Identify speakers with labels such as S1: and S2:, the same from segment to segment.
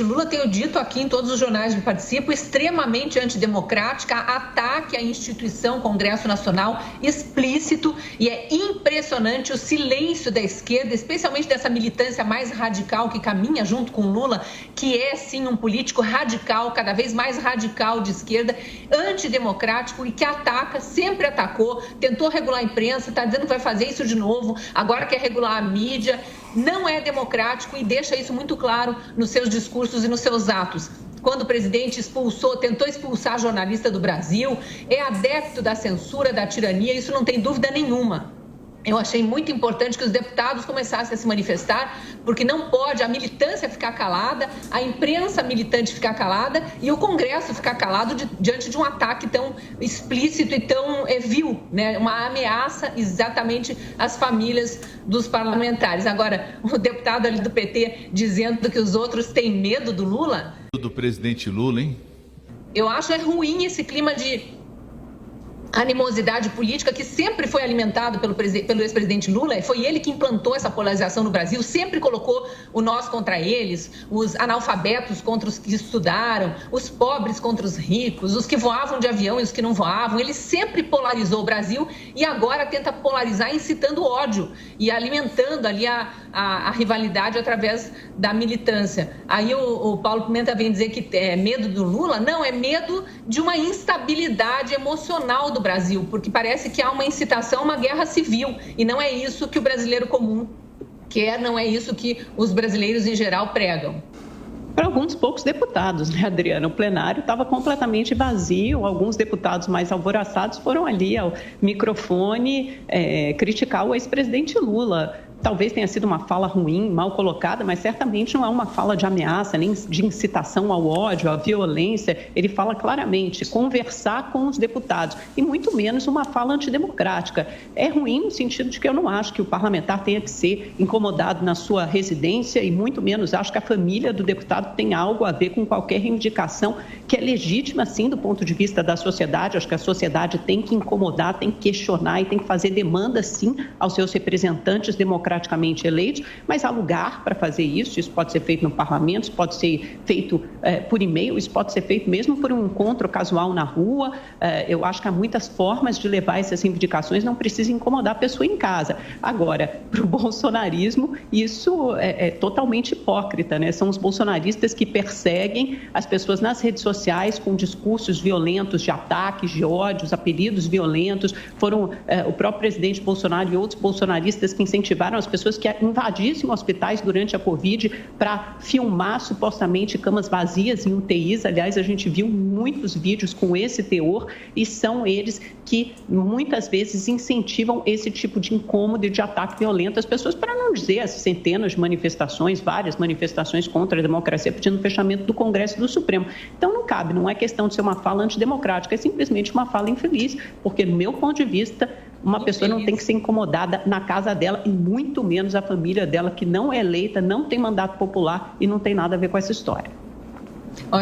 S1: Lula, tenho dito aqui em todos os jornais que participo, extremamente antidemocrática, ataque à instituição Congresso Nacional, explícito, e é impressionante o silêncio da esquerda, especialmente dessa militância mais radical que caminha junto com Lula, que é sim um político radical, cada vez mais radical de esquerda, antidemocrático e que ataca, sempre atacou, tentou regular a imprensa, está dizendo que vai fazer isso de novo, agora quer regular a mídia. Não é democrático e deixa isso muito claro nos seus discursos e nos seus atos. Quando o presidente tentou expulsar jornalista do Brasil, é adepto da censura, da tirania, isso não tem dúvida nenhuma. Eu achei muito importante que os deputados começassem a se manifestar, porque não pode a militância ficar calada, a imprensa militante ficar calada e o Congresso ficar calado diante de um ataque tão explícito e tão vil, né? Uma ameaça exatamente às famílias dos parlamentares. Agora, o deputado ali do PT dizendo que os outros têm medo do Lula.
S2: Do presidente Lula, hein?
S1: Eu acho ruim esse clima de animosidade política que sempre foi alimentado pelo ex-presidente Lula. Foi ele que implantou essa polarização no Brasil, sempre colocou o nós contra eles, os analfabetos contra os que estudaram, os pobres contra os ricos, os que voavam de avião e os que não voavam. Ele sempre polarizou o Brasil e agora tenta polarizar incitando ódio e alimentando ali a rivalidade através da militância. Aí o Paulo Pimenta vem dizer que é medo do Lula. Não, é medo de uma instabilidade emocional do Brasil, porque parece que há uma incitação a uma guerra civil, e não é isso que o brasileiro comum quer, não é isso que os brasileiros em geral pregam.
S3: Para alguns poucos deputados, né, Adriana? O plenário estava completamente vazio, alguns deputados mais alvoroçados foram ali ao microfone criticar o ex-presidente Lula. Talvez tenha sido uma fala ruim, mal colocada, mas certamente não é uma fala de ameaça, nem de incitação ao ódio, à violência. Ele fala claramente, conversar com os deputados, e muito menos uma fala antidemocrática. É ruim no sentido de que eu não acho que o parlamentar tenha que ser incomodado na sua residência, e muito menos acho que a família do deputado tem algo a ver com qualquer reivindicação que é legítima, sim, do ponto de vista da sociedade. Acho que a sociedade tem que incomodar, tem que questionar e tem que fazer demanda, sim, aos seus representantes democraticamente eleitos, mas há lugar para fazer isso. Isso pode ser feito no parlamento, isso pode ser feito por e-mail, isso pode ser feito mesmo por um encontro casual na rua. Eu acho que há muitas formas de levar essas reivindicações, não precisa incomodar a pessoa em casa. Agora, para o bolsonarismo, isso é totalmente hipócrita, né? São os bolsonaristas que perseguem as pessoas nas redes sociais com discursos violentos de ataques, de ódios, apelidos violentos. Foram o próprio presidente Bolsonaro e outros bolsonaristas que incentivaram as pessoas que invadissem hospitais durante a Covid para filmar supostamente camas vazias em UTIs. Aliás, a gente viu muitos vídeos com esse teor, e são eles que muitas vezes incentivam esse tipo de incômodo e de ataque violento às pessoas, para não dizer as centenas de manifestações, várias manifestações contra a democracia pedindo o fechamento do Congresso e do Supremo. Então não cabe, não é questão de ser uma fala antidemocrática, é simplesmente uma fala infeliz, porque no meu ponto de vista, uma pessoa não tem que ser incomodada na casa dela, e muito menos a família dela, que não é eleita, não tem mandato popular e não tem nada a ver com essa história.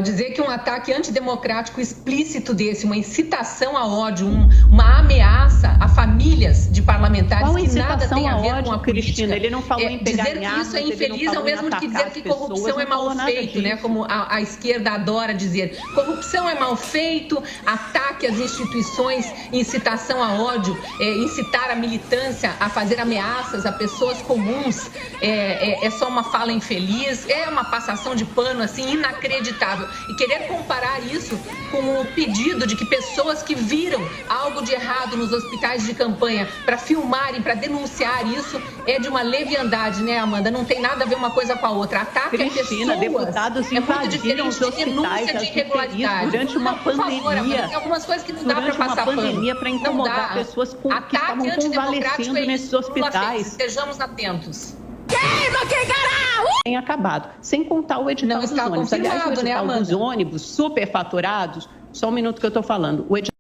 S1: Dizer que um ataque antidemocrático explícito desse, uma incitação a ódio, uma ameaça a famílias de parlamentares que nada tem a ver com a política.
S3: Cristina, ele não falou em pegar
S1: dizer que isso é infeliz é o mesmo que dizer que corrupção é mal feito, né? Como a esquerda adora dizer. Corrupção é mal feito, ataque às instituições, incitação a ódio, incitar a militância a fazer ameaças a pessoas comuns, é só uma fala infeliz, é uma passação de pano assim inacreditável. E querer comparar isso com o pedido de que pessoas que viram algo de errado nos hospitais de campanha para filmarem, para denunciar isso, é de uma leviandade, né, Amanda? Não tem nada a ver uma coisa com a outra. Ataque
S3: Cristina,
S1: a pessoas
S3: deputados
S1: é muito diferente
S3: os hospitais,
S1: de denúncia de irregularidade.
S3: Durante uma pandemia,
S1: por favor, Amanda, tem algumas coisas que não dá para passar pano.
S3: Durante uma pandemia, para incomodar pessoas que estavam convalescendo nesses hospitais.
S1: Estejamos atentos.
S3: Queima, quem gará! Tem acabado, sem contar o edital dos ônibus. Aliás, o edital dos ônibus superfaturados, só um minuto que eu estou falando, o edital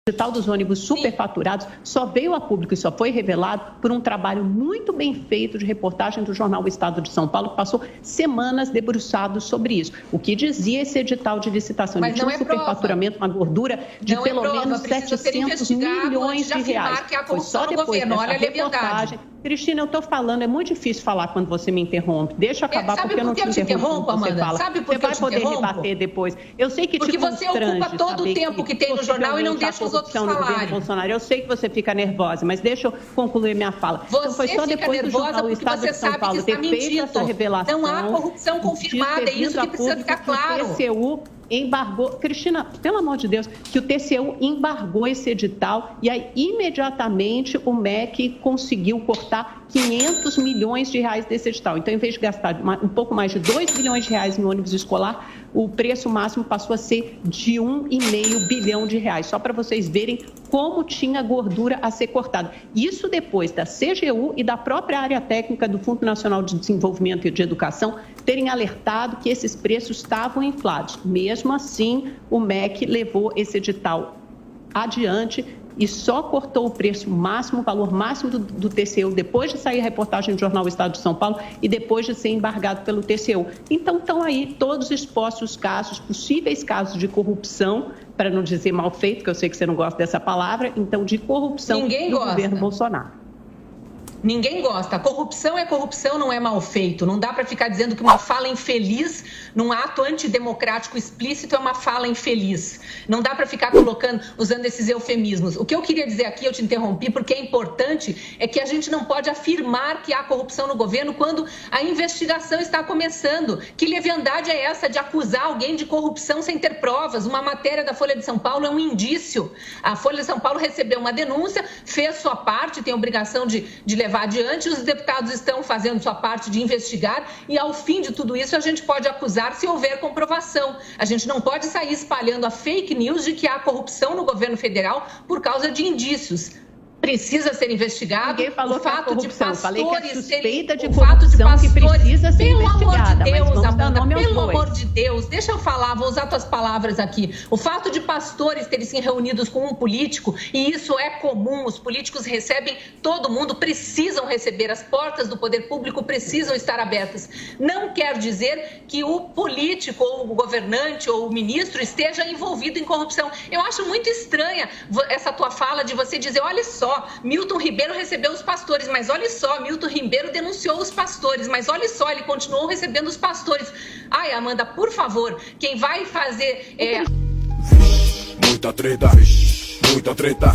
S3: edital dos ônibus superfaturados só veio a público e só foi revelado por um trabalho muito bem feito de reportagem do jornal O Estado de São Paulo, que passou semanas debruçado sobre isso. O que dizia esse edital de licitação? Ele tinha um superfaturamento, uma gordura de pelo menos 700 milhões de reais. Foi só depois dessa reportagem. Cristina, eu estou falando, é muito difícil falar quando você me interrompe. Deixa eu acabar, porque eu não te interrompo,
S1: Amanda?
S3: Fala.
S1: Sabe por que
S3: você vai poder rebater depois. Eu sei que
S1: porque você ocupa todo o tempo que tem no jornal e não deixa os outros falarem.
S3: Bolsonaro. Eu sei que você fica nervosa, mas deixa eu concluir minha fala.
S1: Você foi só depois do jornal O Estado de São Paulo ter feito essa revelação. Não há corrupção confirmada, é isso que precisa ficar claro.
S3: O TCU embargou, Cristina, pelo amor de Deus, que o TCU embargou esse edital e aí imediatamente o MEC conseguiu cortar 500 milhões de reais desse edital. Então, em vez de gastar um pouco mais de 2 bilhões de reais em ônibus escolar, o preço máximo passou a ser de 1,5 bilhão de reais. Só para vocês verem como tinha gordura a ser cortada. Isso depois da CGU e da própria área técnica do Fundo Nacional de Desenvolvimento e de Educação terem alertado que esses preços estavam inflados. Mesmo assim, o MEC levou esse edital adiante e só cortou o preço máximo, o valor máximo do TCU, depois de sair a reportagem do jornal O Estado de São Paulo e depois de ser embargado pelo TCU. Então, estão aí todos expostos os casos, possíveis casos de corrupção, para não dizer mal feito, que eu sei que você não gosta dessa palavra, então de corrupção do governo Bolsonaro.
S1: Ninguém gosta. Corrupção é corrupção, não é mal feito. Não dá para ficar dizendo que uma fala infeliz, num ato antidemocrático explícito, é uma fala infeliz. Não dá para ficar usando esses eufemismos. O que eu queria dizer aqui, eu te interrompi, porque é importante, é que a gente não pode afirmar que há corrupção no governo quando a investigação está começando. Que leviandade é essa de acusar alguém de corrupção sem ter provas? Uma matéria da Folha de São Paulo é um indício. A Folha de São Paulo recebeu uma denúncia, fez sua parte, tem a obrigação de levar adiante, os deputados estão fazendo sua parte de investigar e ao fim de tudo isso a gente pode acusar se houver comprovação. A gente não pode sair espalhando a fake news de que há corrupção no governo federal por causa de indícios. Precisa ser investigado.
S3: O fato de pastores,
S1: falei que é
S3: suspeita de corrupção que precisa ser investigada.
S1: Pelo amor de Deus, Amanda, pelo amor de Deus, deixa eu falar, vou usar tuas palavras aqui. O fato de pastores terem se reunidos com um político, e isso é comum, os políticos recebem todo mundo, precisam receber, as portas do poder público precisam estar abertas. Não quer dizer que o político, ou o governante, ou o ministro esteja envolvido em corrupção. Eu acho muito estranha essa tua fala de você dizer, olha só, Milton Ribeiro recebeu os pastores, mas olha só, Milton Ribeiro denunciou os pastores, mas olha só, ele continuou recebendo os pastores. Ai, Amanda, por favor, quem vai fazer...
S4: Muita treta, muita treta.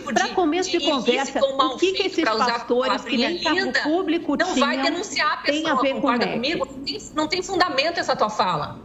S3: Para começo de conversa, o que esses pastores que nem cargo público
S1: não vai denunciar a pessoa,
S3: tem a ver
S1: concorda
S3: com
S1: comigo? Não tem fundamento essa tua fala.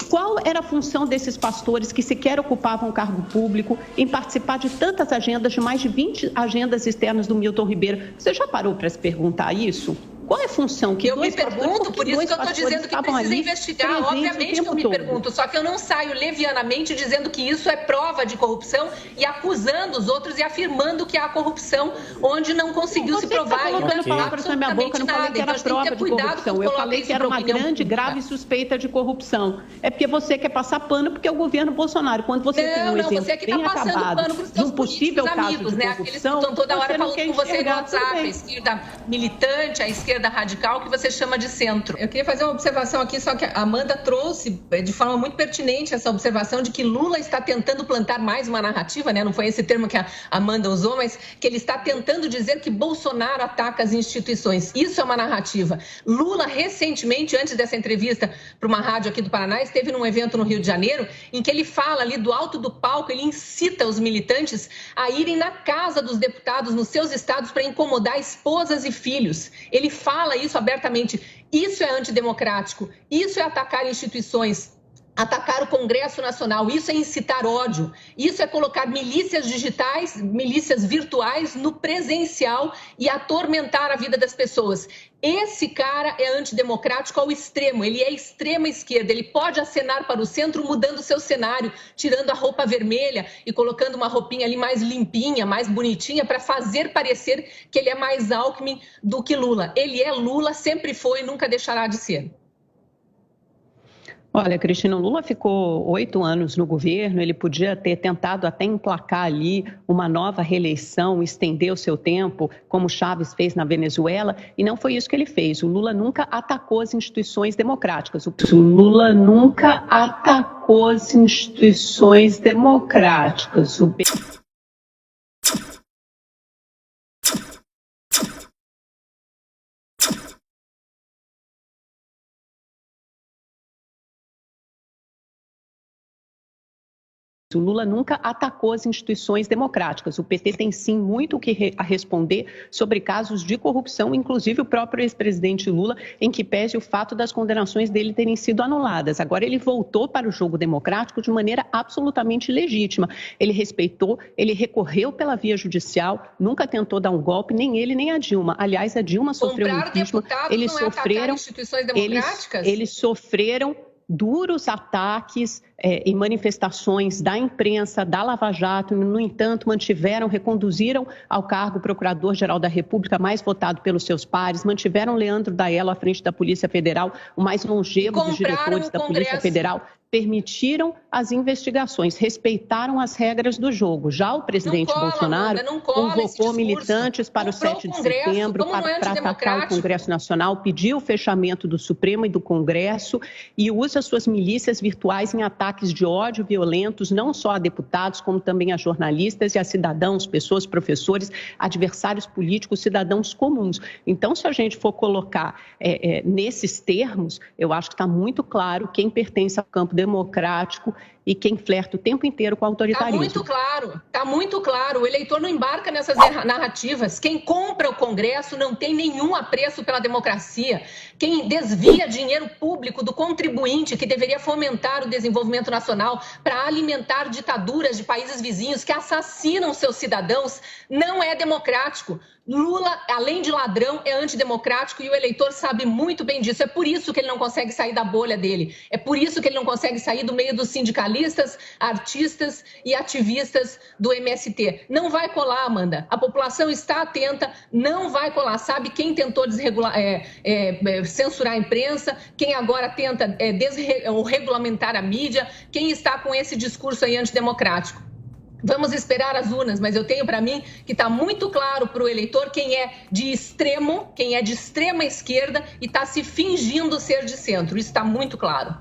S3: Qual era a função desses pastores que sequer ocupavam cargo público em participar de tantas agendas, de mais de 20 agendas externas do Milton Ribeiro? Você já parou para se perguntar isso? Qual é a função que
S1: eu me pergunto, por isso que eu estou dizendo que precisa investigar. Obviamente que eu me pergunto, só que eu não saio levianamente dizendo que isso é prova de corrupção e acusando os outros e afirmando que há corrupção onde não conseguiu se provar.
S3: Você está colocando palavras na minha boca, eu não falei que era prova de corrupção. Eu falei que era uma grande, grave suspeita de corrupção. É porque você quer passar pano porque é o governo Bolsonaro. Quando você tem um exemplo bem acabado de um possível caso de corrupção,
S1: aqueles que estão toda hora falando com você no WhatsApp, a esquerda militante, a esquerda radical, que você chama de centro. Eu queria fazer uma observação aqui, só que a Amanda trouxe de forma muito pertinente essa observação de que Lula está tentando plantar mais uma narrativa, né? Não foi esse termo que a Amanda usou, mas que ele está tentando dizer que Bolsonaro ataca as instituições. Isso é uma narrativa. Lula, recentemente, antes dessa entrevista para uma rádio aqui do Paraná, esteve num evento no Rio de Janeiro, em que ele fala ali do alto do palco, ele incita os militantes a irem na casa dos deputados, nos seus estados, para incomodar esposas e filhos. Ele fala isso abertamente. Isso é antidemocrático, isso é atacar instituições, atacar o Congresso Nacional, isso é incitar ódio, isso é colocar milícias digitais, milícias virtuais no presencial e atormentar a vida das pessoas. Esse cara é antidemocrático ao extremo, ele é extrema esquerda, ele pode acenar para o centro mudando o seu cenário, tirando a roupa vermelha e colocando uma roupinha ali mais limpinha, mais bonitinha, para fazer parecer que ele é mais Alckmin do que Lula. Ele é Lula, sempre foi e nunca deixará de ser.
S3: Olha, Cristina, o Lula ficou 8 anos no governo, ele podia ter tentado até emplacar ali uma nova reeleição, estender o seu tempo, como Chávez fez na Venezuela, e não foi isso que ele fez. O Lula nunca atacou as instituições democráticas. O Lula nunca atacou as instituições democráticas. O Lula nunca atacou as instituições democráticas. O PT tem sim muito o que responder sobre casos de corrupção, inclusive o próprio ex-presidente Lula, em que pese o fato das condenações dele terem sido anuladas. Agora ele voltou para o jogo democrático de maneira absolutamente legítima. Ele respeitou, ele recorreu pela via judicial, nunca tentou dar um golpe, nem ele nem a Dilma. Aliás, a Dilma sofreu um impeachment. Eles sofreram,
S1: instituições democráticas?
S3: Eles sofreram duros ataques e manifestações da imprensa, da Lava Jato, no entanto, reconduziram ao cargo Procurador-Geral da República mais votado pelos seus pares, mantiveram Leandro Daello à frente da Polícia Federal, o mais longevo dos diretores da Polícia Federal, permitiram as investigações, respeitaram as regras do jogo. Já o presidente Bolsonaro convocou militantes para o 7 de setembro para atacar o Congresso Nacional, pediu o fechamento do Supremo e do Congresso e usa suas milícias virtuais em ataques de ódio violentos, não só a deputados, como também a jornalistas e a cidadãos, pessoas, professores, adversários políticos, cidadãos comuns. Então, se a gente for colocar nesses termos, eu acho que está muito claro quem pertence ao campo democrático e quem flerta o tempo inteiro com o autoritarismo.
S1: Está muito claro. O eleitor não embarca nessas narrativas. Quem compra o Congresso não tem nenhum apreço pela democracia. Quem desvia dinheiro público do contribuinte que deveria fomentar o desenvolvimento nacional para alimentar ditaduras de países vizinhos que assassinam seus cidadãos não é democrático. Lula, além de ladrão, é antidemocrático e o eleitor sabe muito bem disso. É por isso que ele não consegue sair da bolha dele. É por isso que ele não consegue sair do meio dos sindicalistas, artistas e ativistas do MST. Não vai colar, Amanda. A população está atenta, não vai colar. Sabe quem tentou censurar a imprensa, quem agora tenta regulamentar a mídia, quem está com esse discurso aí antidemocrático. Vamos esperar as urnas, mas eu tenho para mim que está muito claro para o eleitor quem é de extremo, quem é de extrema esquerda e está se fingindo ser de centro. Isso está muito claro.